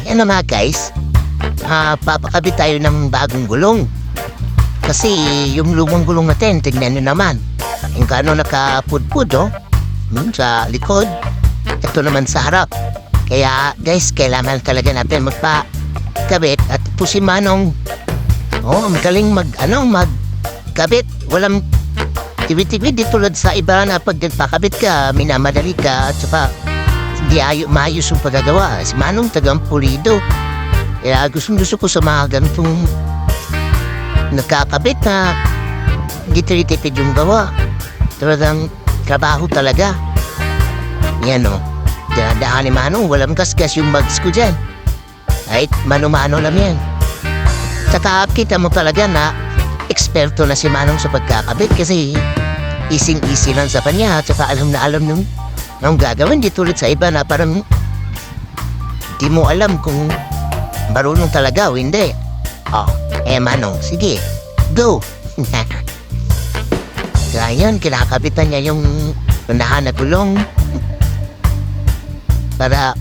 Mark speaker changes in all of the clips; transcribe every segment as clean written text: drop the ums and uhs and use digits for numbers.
Speaker 1: Yan na mga guys, papakabit tayo ng bagong gulong. Kasi yung lumang gulong natin, tignan nyo naman. Yung kano nakapudpud, oh. Sa likod. Ito naman sa harap. Kaya guys, kailangan talaga natin magpakabit. At po si Manong, magaling magkabit. Walang tibid-tibid di tulad sa iba na pag nagpakabit ka, minamadali ka, at saka hindi maayos yung pagagawa. Si Manong tagang pulido. Kaya gusto ko sa mga ganitong nagkakabit na hindi titipid yung gawa. Talagang trabaho talaga. Yan o. Dinadaan ni Manong, walang gasgas yung bags ko dyan. Kahit mano-mano lang yan. Saka kita mo talaga na eksperto na si Manong sa pagkakabit kasi easy lang sa kanya. At saka alam na alam nung gagawin. Di tulad sa iba na parang di mo alam kung marunong talaga o hindi. Manong, sige, go! Kaya yan, kinakabitan niya yung unahan na gulong para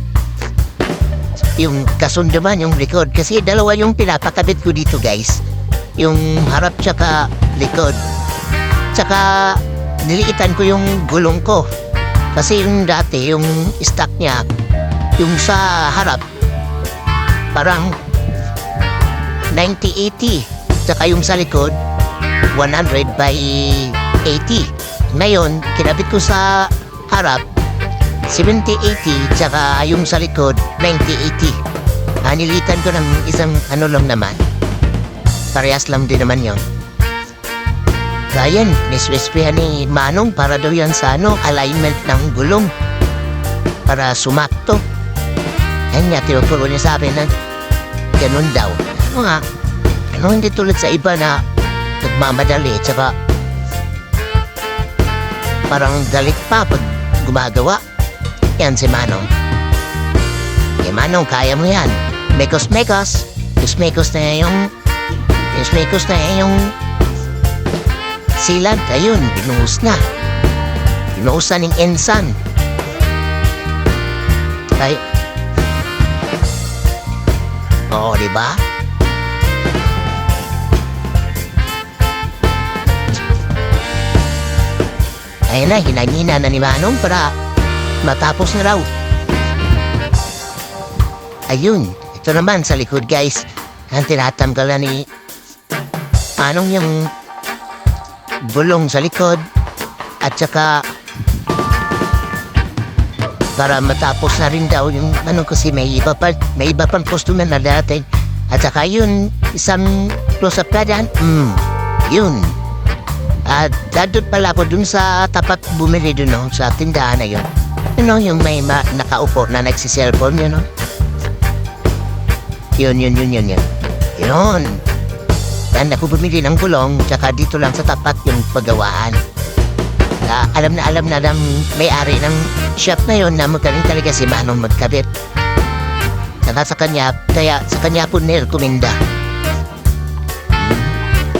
Speaker 1: yung kasundaman yung likod. Kasi dalawa yung pinapakabit ko dito guys. Yung harap tsaka likod. Tsaka niliitan ko yung gulong ko. Kasi yung dati, yung stock niya, yung sa harap, parang 90-80. Tsaka yung sa likod, 100/80. Ngayon, kinabit ko sa harap, 70-80. Tsaka yung sa likod, 90-80. Nilitan ko ng isang lang naman. Parehas lang din naman yun. Kaya yan, niswespehan ni Manong para daw yan sa alignment ng gulong. Para sumakto. Ayun nga, tinuturo niya sa akin na ganun daw. Hindi tulad sa iba na nagmamadali. Tsaka parang galit pa pag gumagawa. Yan si Manong. Manong, kaya mo yan. Mekos-mekos. Mekos na yung silat. Ayun, binuhos na. Binuhusan ng ensan. Diba? Ayun na, hinangina na ni Manong para matapos na raw. Ayun, ito naman sa likod guys. Ang tinatanggalan ni Manong yung gulong sa likod. At saka para matapos na rin daw yung kasi may iba pang customer na dati. At saka yun, isang close-up ka dyan. Yun. At dadot pala ako dun sa tapat bumili dun sa tindahan na yun. Yung may nakaupo na nagsiselfone yun. Yun. Yun. Yan, ako bumili ng gulong, tsaka dito lang sa tapat yung paggawaan. Alam na ng may-ari ng shop na yun na magaling talaga si Manong magkabit. Saka kaya sa kanya po nirekomenda.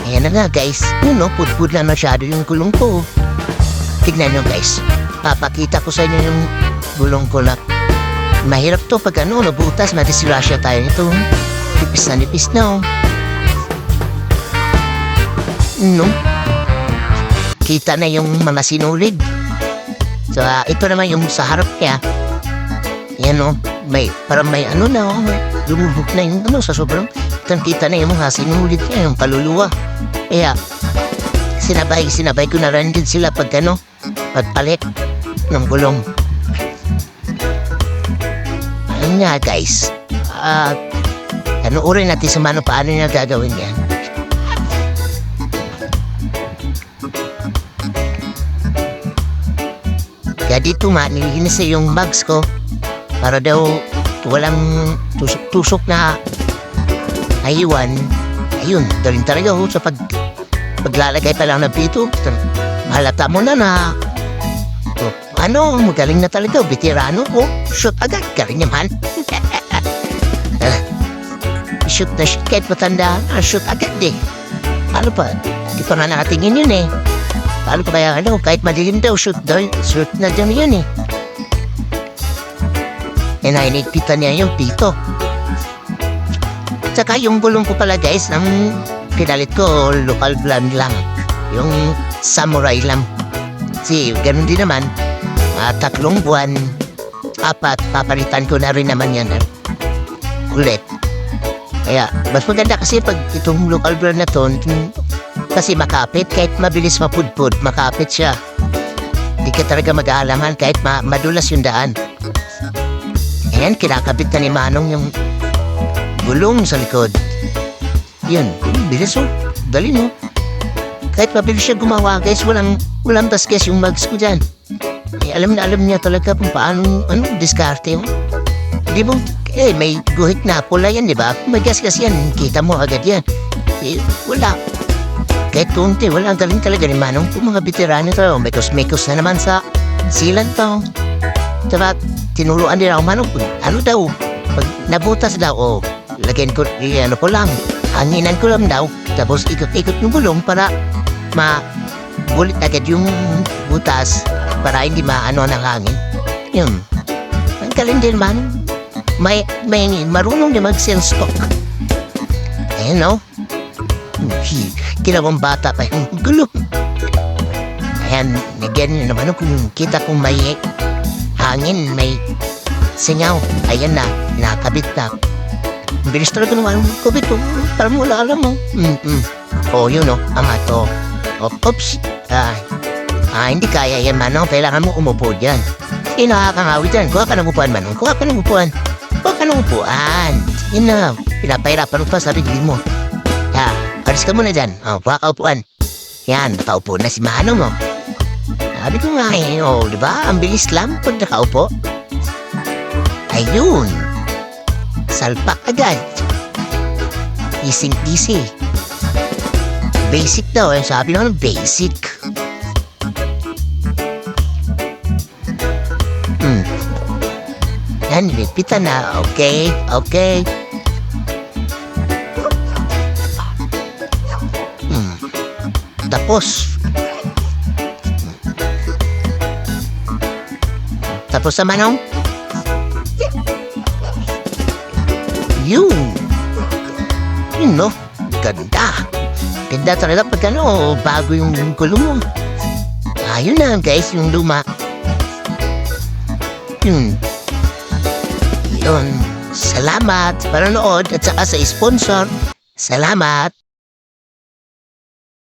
Speaker 1: Ayan na nga guys, pudpud na masyado yung gulong ko. Tignan nyo guys, papakita ko sa inyo yung gulong ko na mahirap to pag nabutas, madisirasya tayo nito. Nipis na. Kita na yung mga sinulid. So, ito naman yung sa harap niya. Yan parang may lumubog na yung sa sobrang. Kita na yung mga sinulid niya, yung paluluwa. Kaya, sinabay ko na rin din sila pagpalit ng gulong. Ayun nga guys. Urin natin sa Manong paano niya gagawin yan. Kaya dito nilinis yung bags ko para daw walang tusok na aiwan. Ayun, daling talaga sa paglalagay pa lang ng pito. Mahalata mo na magaling na talaga, veterano ko. Shoot agad, galing naman. Shoot na shoot kahit matanda, shoot agad Ano pa, di pa nga nakatingin yun Paano pa kaya kahit madilim daw, shoot na dyan yun Nainigpitan niya yung pito. Tsaka yung gulong ko pala guys, ang pinalit ko, local brand lang. Yung samurai lang. Kasi ganun din naman, 3 buwan, 4, papalitan ko na rin naman yan. Ulit. Kaya, mas maganda kasi pag itong local brand na to, kasi makapit, kahit mabilis mapudpud, makapit siya. Hindi ka talaga mag-aalangan kahit madulas yung daan. Ayan, kinakabit na ni Manong yung gulong sa likod. Yun, bilis oh. Dali no. Kahit mabilis siya gumawa guys, walang basket yung mags ko dyan. Alam niya talaga kung paano, diskarte mo. Di mo, may guhit na pula yan, di ba? May gas-gas yan, kita mo agad yan. Wala. Kahit kunti, wala. Galing talaga ni Manong. Kung mga veterano tayo, mekos-mekos na naman sa silan pa. Diba, tinuruan din ako, Manong, ano daw? Pag nabutas daw, lagyan ko, ko lang. Hanginan ko lang daw. Tapos ikot-ikot yung bulong para mabulit agad yung butas para hindi maano ng hangin. Yun. Ang galing din, Manong. May marunong na mag-sense talk. Ayan, no? Kinawang bata pa yung gulong. Ayan, again naman kung kita kung may hangin, may singaw. Ayan na, nakabit na. Bilis talaga naman ang kubit ko. Parang wala alam mo. Yun o, ama to. Oops. Hindi kaya yan, Manong. Kailangan mo umupo dyan. Nakakangawit yan. Kuha ka ng upuan, Manong. Kuha ka ng upuan. Yun na, pinapahirapan mo pa sa sarili mo. Alis ka muna dyan. Kuha ka upuan. Yan, nakaupo na si Manong mo. Sabi ko nga diba? Ang bilis lang pag nakaupo. Ayun. Salpak agad. Easy. Basic daw. Sabi naman basic. Yan, lipitan na. Okay. Tapos sa Manong. Yun no, ganda talaga pag bago yung gulong mo. Ayun na guys, yung luma. Yun, salamat sa panonood at saka sa sponsor. Salamat.